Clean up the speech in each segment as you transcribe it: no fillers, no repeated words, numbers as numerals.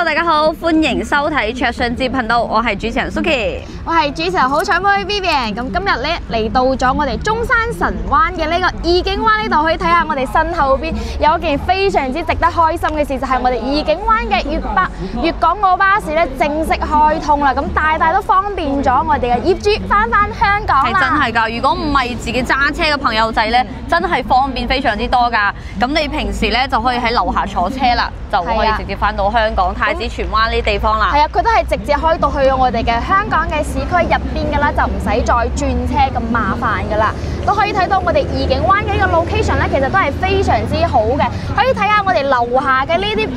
大家好，歡迎收睇卓信節頻道，我係主持人 Suki， 我係主持人好彩妹 Vivian。咁今日咧嚟到咗我哋中山神灣嘅呢個愉景灣呢度，可以睇下我哋身後邊有一件非常之值得開心嘅事，就係我哋愉景灣嘅粵港澳巴士咧正式開通啦。咁大大都方便咗我哋嘅業主翻香港啦。係真係㗎，如果唔係自己揸車嘅朋友仔咧，真係方便非常之多㗎。咁你平時咧就可以喺樓下坐車啦，就可以直接翻到香港太子荃灣呢啲地方啦。係啊，佢都係直接開到去我哋嘅香港嘅市區入邊㗎啦，就唔使再轉車咁麻煩㗎啦。都可以睇到我哋愉景灣嘅呢個 location 咧，其實都係非常之好嘅。可以睇下我哋樓下嘅呢啲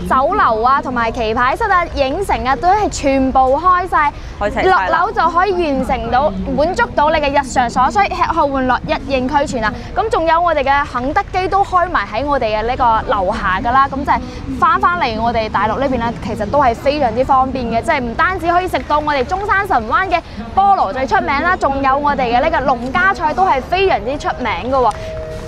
酒樓啊，同埋棋牌室啊、影城啊，都係全部開晒。落樓就可以完成到滿足到你嘅日常所需，吃喝玩樂一應俱全啊！咁仲有我哋嘅肯德基都開埋喺我哋嘅呢個樓下㗎啦，咁就係翻嚟我哋大陸呢邊咧，其實都係非常之方便嘅，即係唔單止可以食到我哋中山神灣嘅菠蘿最出名啦，仲有我哋嘅呢個農家菜都係非常之出名㗎喎。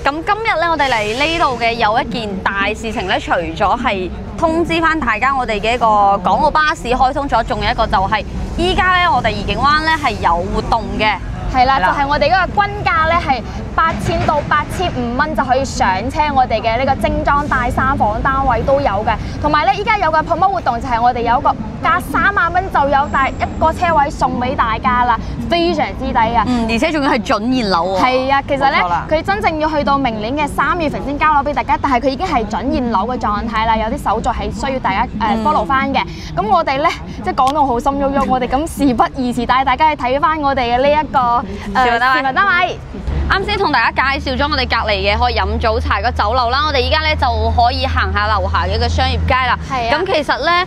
咁今日咧，我哋嚟呢度嘅有一件大事情咧，除咗係通知翻大家我哋嘅一個港澳巴士開通咗，仲有一個就係依家咧，我哋愉景灣咧係有活動嘅。係啦，就係我哋嗰個均價咧係8000到8500蚊就可以上車我哋嘅呢個精裝大3房單位都有嘅，同埋咧依家有個 promo 活動就係我哋有個加3萬蚊就有一個車位送俾大家啦，非常之抵啊！而且仲要係準現樓喎。係啊，其實咧佢真正要去到明年嘅3月份先交樓俾大家，但係佢已經係準現樓嘅狀態啦，有啲手續係需要大家follow 翻嘅。咁我哋咧即係講到好心喐喐，我哋咁事不宜遲，帶大家去睇翻我哋嘅呢一個示範單位。啱先同大家介紹咗我哋隔離嘅可以飲早茶嘅酒樓啦，我哋依家咧就可以行下樓下嘅一個商業街啦。係啊。咁其實咧，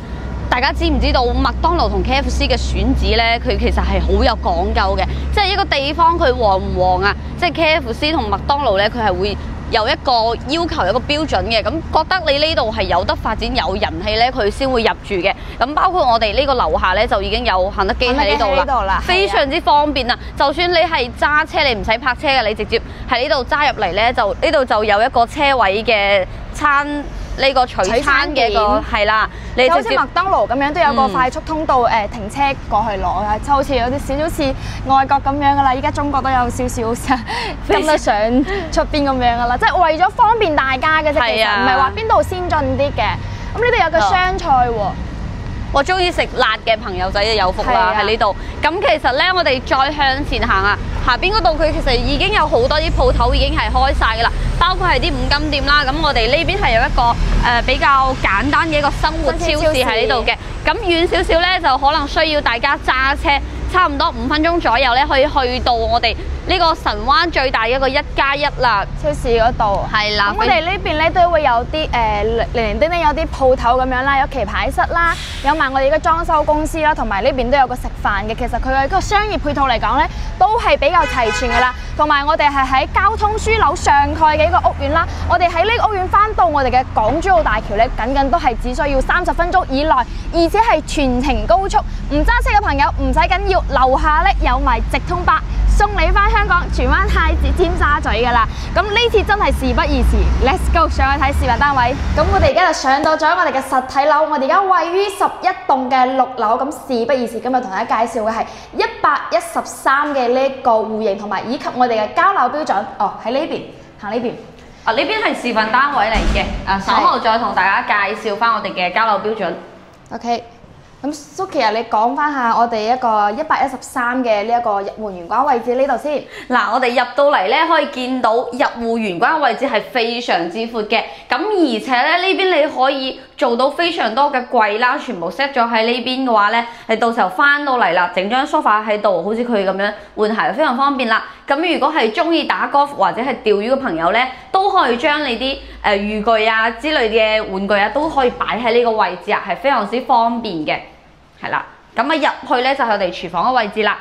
大家知唔知道麥當勞同 KFC 嘅選址咧，佢其實係好有講究嘅，即係一個地方佢旺唔旺啊？即係 KFC 同麥當勞咧，佢係會有一個要求，有一個標準嘅，咁覺得你呢度係有得發展、有人氣咧，佢先會入住嘅。咁包括我哋呢個樓下咧，就已經有肯德基喺呢度啦，非常之方便啊！就算你係揸車，你唔使泊車嘅，你直接喺呢度揸入嚟咧，就呢度就有一個車位嘅呢個取餐嘅個係啦，你就好似麥當勞咁樣都有個快速通道停車過去攞啊，就好似有啲少少似外國咁樣噶啦，依家中國都有少少跟得上出邊咁樣噶啦，即係為咗方便大家嘅啫，其實唔係話邊度先進啲嘅。咁呢度有個湘菜喎。我中意食辣嘅朋友仔就有福啦喺呢度。咁其實咧，我哋再向前行啊，下邊嗰度佢其實已經有好多啲鋪頭已經係開晒噶啦，包括係啲五金店啦。咁我哋呢邊係有一個比較簡單嘅一個生活超市喺呢度嘅。咁遠少少咧，就可能需要大家揸車，差唔多5分鐘左右咧，可以去到我哋呢個神灣最大嘅一個1+1啦超市嗰度。係啦，咁我哋呢邊咧都會有啲零零丁丁有啲鋪頭咁樣啦，有棋牌室啦，有埋我哋嘅裝修公司啦，同埋呢邊都有個食飯嘅。其實佢嘅個商業配套嚟講咧，都係比較齊全噶啦。同埋我哋係喺交通樞紐上蓋嘅一個屋苑啦。我哋喺呢個屋苑翻到我哋嘅港珠澳大橋咧，僅僅都係只需要30分鐘以內，而且係全程高速。唔揸車嘅朋友唔使緊要，樓下咧有埋直通巴送你翻香港荃灣太子尖沙咀噶啦。咁呢次真係事不宜遲 ，Let's go 上去睇示範單位。咁我哋而家就上到咗我哋嘅實體樓，我哋而家位於11棟嘅6樓。咁事不宜遲，今日同大家介紹嘅係113嘅呢個戶型，同埋以及我哋嘅交樓標準。哦，喺呢邊行呢邊。啊，呢邊係示範單位嚟嘅。稍後再同大家介紹翻我哋嘅交樓標準。OK。咁 Suki 啊，你講翻下我哋一個113嘅呢一個入戶玄關位置呢度先。嗱，我哋入到嚟咧，可以見到入戶玄關位置係非常之闊嘅。咁而且咧，呢邊你可以做到非常多嘅櫃啦，全部 set 咗喺呢邊嘅話咧，你到時候翻到嚟啦，整張 sofa 喺度，好似佢咁樣換鞋非常方便啦。咁如果係中意打 golf 或者係釣魚嘅朋友咧，都可以將你啲漁具啊之類嘅玩具啊，都可以擺喺呢個位置啊，係非常之方便嘅。係啦，咁啊入去咧就係我哋廚房嘅位置啦。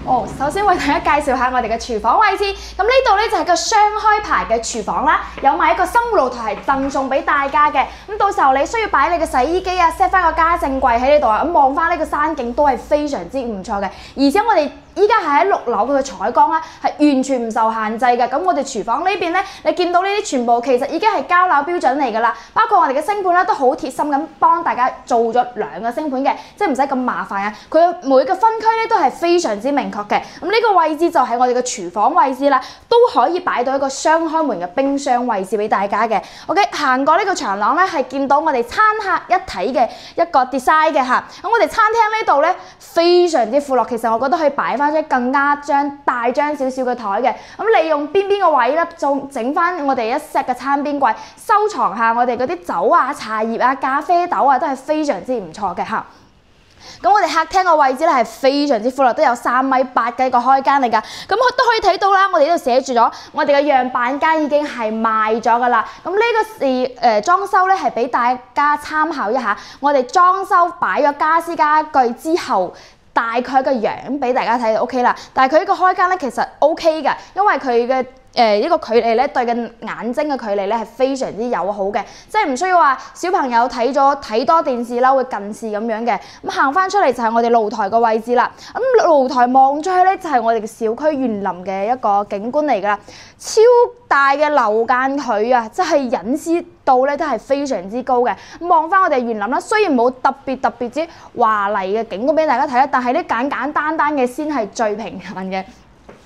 哦，首先為大家介紹下我哋嘅廚房位置。咁呢度咧就係個雙開牌嘅廚房啦，有埋一個生活露台係贈送俾大家嘅。咁到時候你需要擺你嘅洗衣機啊 ，set 翻個家政櫃喺呢度啊，咁望翻呢個山景都係非常之唔錯嘅。而且我哋依家係喺6樓佢嘅採光啦，係完全唔受限制嘅。咁我哋廚房呢邊咧，你見到呢啲全部其實已經係交樓標準嚟㗎啦。包括我哋嘅星盤咧都好貼心咁幫大家做咗2個星盤嘅，即係唔使咁麻煩啊。佢每個分區咧都係非常之明確嘅。咁呢個位置就係我哋嘅廚房位置啦，都可以擺到一個雙開門嘅冰箱位置俾大家嘅。OK， 行過呢個長廊咧係見到我哋餐客一體嘅一個 design 嘅嚇。咁我哋餐廳呢度咧非常之闊落，其實我覺得可以擺翻張更加大張少少嘅台嘅。咁利用邊個位咧，仲整翻我哋一 set 嘅餐邊櫃，收藏下我哋嗰啲酒啊、茶葉啊、咖啡豆啊，都係非常之唔錯嘅嚇。咁我哋客廳嘅位置咧係非常之闊落，都有3.8米嘅一個開間嚟㗎。咁都可以睇到啦，我哋呢度寫住咗，我哋嘅樣板間已經係賣咗㗎啦。咁呢個裝修咧係俾大家參考一下，我哋裝修擺咗家私家具之後，大概個樣俾大家睇就 OK 啦。但係佢呢個開間咧其實 OK 㗎，因為佢嘅呢個距離咧對嘅眼睛嘅距離咧係非常之友好嘅，即係唔需要話小朋友睇多電視啦會近視咁樣嘅。咁行翻出嚟就係我哋露台個位置啦。咁露台望出去咧就係我哋嘅小區園林嘅一個景觀嚟㗎啦，超大嘅樓間距啊，即係隱私度咧都係非常之高嘅。咁望翻我哋園林啦，雖然冇特別之華麗嘅景觀俾大家睇啦，但係咧簡單嘅先係最平衡嘅。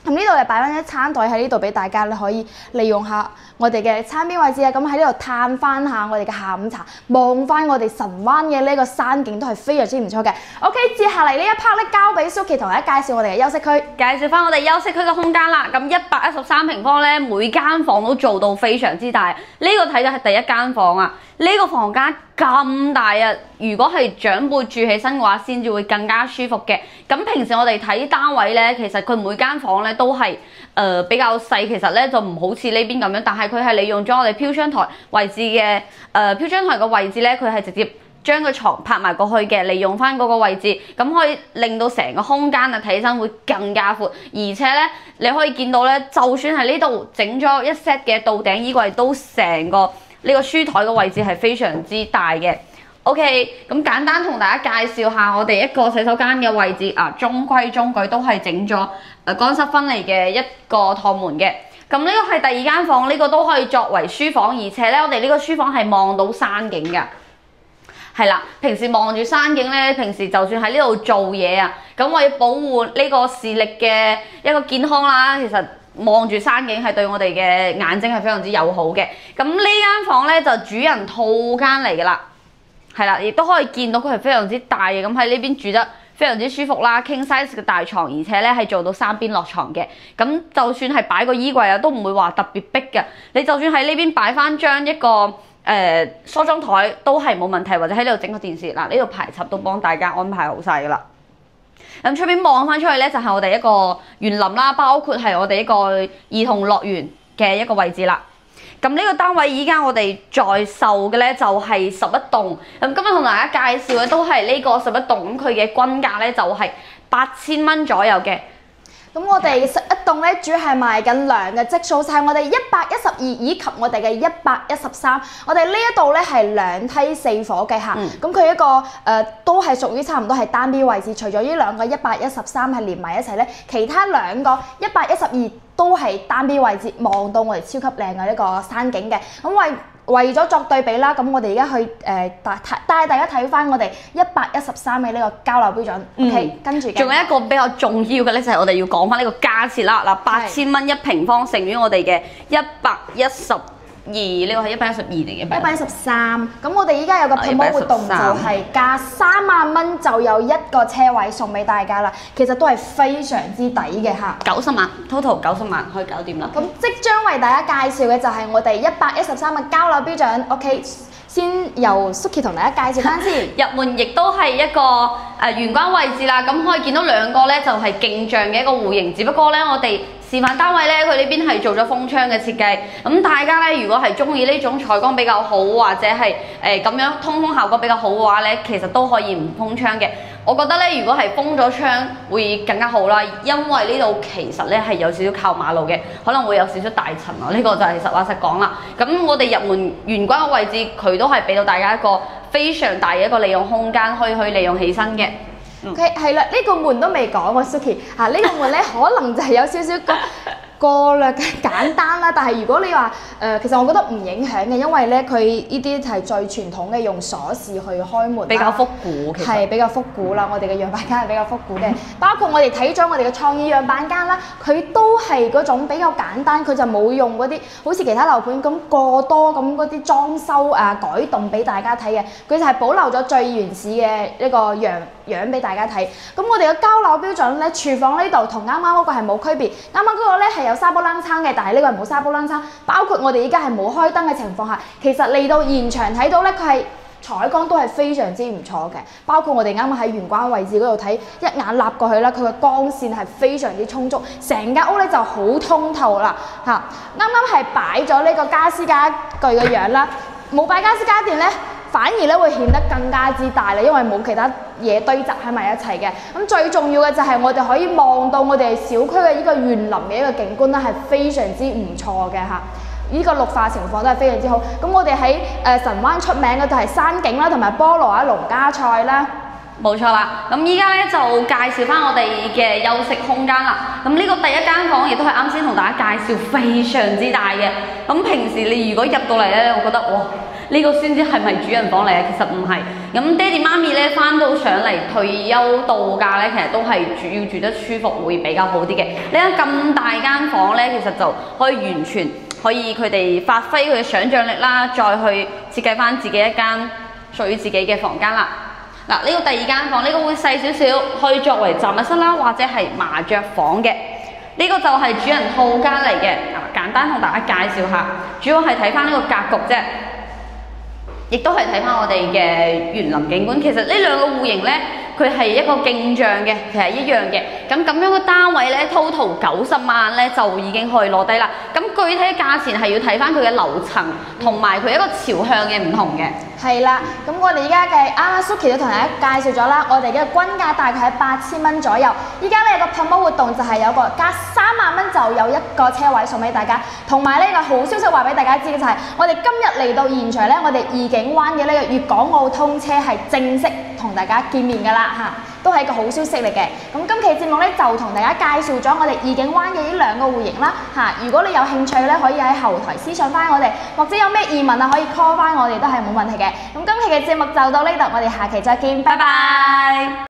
咁呢度就擺翻一餐台喺呢度俾大家，你可以利用下我哋嘅餐邊位置啊。咁喺呢度嘆翻下我哋嘅下午茶，望翻我哋神灣嘅呢個山景都係非常之唔錯嘅。OK， 接下嚟呢一 part 咧，交俾 Suki 同大家介紹我哋嘅休息區，介紹翻我哋休息區嘅空間啦。咁113平方咧，每間房都做到非常之大。呢個睇嘅係第一間房啊。呢個房間咁大啊！如果係長輩住起身嘅話，先至會更加舒服嘅。咁平時我哋睇單位咧，其實佢每間房咧都係比較細，其實咧就唔好似呢邊咁樣。但係佢係利用咗我哋飄窗台位置嘅飄窗台嘅位置咧，佢係直接將個床拍埋過去嘅，利用翻嗰個位置，咁可以令到成個空間啊睇起身會更加闊。而且咧，你可以見到咧，就算係呢度整咗一 set 嘅到頂衣櫃，都成個呢個書台嘅位置係非常之大嘅。OK， 咁簡單同大家介紹下我哋一個洗手間嘅位置啊，中規中矩都係整咗乾濕分離嘅一個趟門嘅。咁呢個係第2間房，呢個都可以作為書房，而且咧我哋呢個書房係望到山景㗎。係啦，平時望住山景咧，平時就算喺呢度做嘢啊，咁為保護呢個視力嘅一個健康啦，其實望住山景係對我哋嘅眼睛係非常之友好嘅。咁呢間房咧就主人套間嚟㗎啦，係啦，亦都可以見到佢係非常之大嘅。咁喺呢邊住得非常之舒服啦 ，king size 嘅大床，而且咧係做到3邊落床嘅。咁就算係擺個衣櫃啊，都唔會話特別逼嘅。你就算喺呢邊擺翻張一個梳妝台都係冇問題，或者喺呢度整個電視嗱，呢度排插都幫大家安排好晒㗎啦。咁出邊望翻出去咧，就係我哋一個園林啦，包括係我哋一個兒童樂園嘅一個位置啦。咁呢個單位依家我哋在售嘅咧就係11棟。咁今日同大家介紹嘅都係呢個11棟，咁佢嘅均價咧就係8000蚊左右嘅。咁我哋11棟咧主要係賣緊梁嘅積數，就係我哋112以及我哋嘅113。我哋呢一度咧係2梯4伙嘅嚇，咁佢一個都係屬於差唔多係單邊位置，除咗呢兩個113係連埋一齊咧，其他兩個112都係單邊位置，望到我哋超級靚嘅一個山景嘅。咁為咗作對比啦，咁我哋而家去帶大家睇翻我哋113嘅呢個交樓標準。OK， 跟住仲有一個比較重要嘅咧，就係我哋要講翻呢個價錢啦。嗱，8000蚊1平方乘於我哋嘅112，呢個係112定113。咁我哋依家有個 promo 活動，就係加3萬蚊就有一個車位送俾大家啦。其實都係非常之抵嘅嚇。90萬 total 90萬可以搞掂啦。咁即將為大家介紹嘅就係我哋113嘅交樓標準。OK， 先由 Suki 同大家介紹翻先。入門亦都係一個玄關位置啦。咁可以見到兩個咧就係鏡像嘅一個戶型，只不過咧我哋示範單位咧，佢呢邊係做咗風窗嘅設計。咁大家咧，如果係中意呢種採光比較好，或者係咁樣通風效果比較好嘅話咧，其實都可以唔封窗嘅。我覺得咧，如果係封咗窗會更加好啦，因為呢度其實咧係有少少靠馬路嘅，可能會有少少大塵啊。呢個就係實話實講啦。咁我哋入門玄關嘅位置，佢都係俾到大家一個非常大嘅一個利用空間，可以去利用起身嘅。OK 係啦，呢個門都未講喎 Suki 嚇，呢個門咧可能就係有少少過略嘅簡單啦，但係如果你話其實我覺得唔影響嘅，因為咧佢呢啲係最傳統嘅用鎖匙去開門，比較復古，其實係比較復古啦。我哋嘅樣板間係比較復古嘅，包括我哋睇咗我哋嘅創意樣板間啦，佢都係嗰種比較簡單，佢就冇用嗰啲好似其他樓盤咁過多咁嗰啲裝修改動俾大家睇嘅，佢就係保留咗最原始嘅一個樣俾大家睇。咁我哋嘅交樓標準咧，廚房呢度同啱啱嗰個係冇區別，啱啱嗰個咧係有沙煲罌罉嘅，但係呢個係冇沙煲罌罉。包括我哋依家係冇開燈嘅情況下，其實嚟到現場睇到咧，佢係採光都係非常之唔錯嘅。包括我哋啱啱喺玄關位置嗰度睇，一眼擸過去啦，佢嘅光線係非常之充足，成間屋咧就好通透啦嚇。啱啱係擺咗呢個家私家具嘅樣啦，冇擺家私家電咧，反而咧會顯得更加之大啦，因為冇其他嘢堆集喺埋一齊嘅。咁最重要嘅就係我哋可以望到我哋小區嘅呢個園林嘅一個景觀咧，係非常之唔錯嘅嚇。呢個綠化情況都係非常之好。咁我哋喺神灣出名嘅就係山景啦，同埋菠蘿啊、農家菜啦。冇錯啦，咁依家咧就介紹翻我哋嘅休息空間啦。咁呢個第一間房亦都係啱先同大家介紹，非常之大嘅。咁平時你如果入到嚟咧，我覺得哇，呢個先知係咪主人房嚟啊？其實唔係。咁爹哋媽咪咧翻到上嚟退休度假咧，其實都係要住得舒服會比較好啲嘅。呢間咁大間房咧，其實就可以完全可以佢哋發揮佢嘅想像力啦，再去設計翻自己一間屬於自己嘅房間啦。嗱，呢個第二間房，呢個會細少少，可以作為雜物室啦，或者係麻雀房嘅。呢個就係主人套間嚟嘅。簡單同大家介紹下，主要係睇翻呢個格局啫，亦都係睇翻我哋嘅園林景觀。其實呢兩個戶型呢，佢係一個鏡像嘅，其實一樣嘅。咁樣嘅單位呢 total 90萬呢，就已經可以攞低啦。咁具體價錢係要睇翻佢嘅樓層同埋佢一個朝向嘅唔同嘅。係啦，咁我哋依家嘅啱啱 Suki 都同大家介紹咗啦，我哋嘅均價大概喺8000蚊左右。依家咧有個 promo 活動就係有個加3萬蚊就有一個車位送俾大家，同埋呢個好消息話俾大家知嘅就係，我哋今日嚟到現場咧，我哋愉景灣嘅呢個粵港澳通車係正式同大家見面㗎啦嚇，都係一個好消息嚟嘅。咁今期節目咧就同大家介紹咗我哋愉景灣嘅呢兩個戶型啦嚇。如果你有興趣咧，可以喺後台私信翻我哋，或者有咩疑問啊，可以 call 翻我哋都係冇問題嘅。咁今期嘅節目就到呢度，我哋下期再見，拜拜。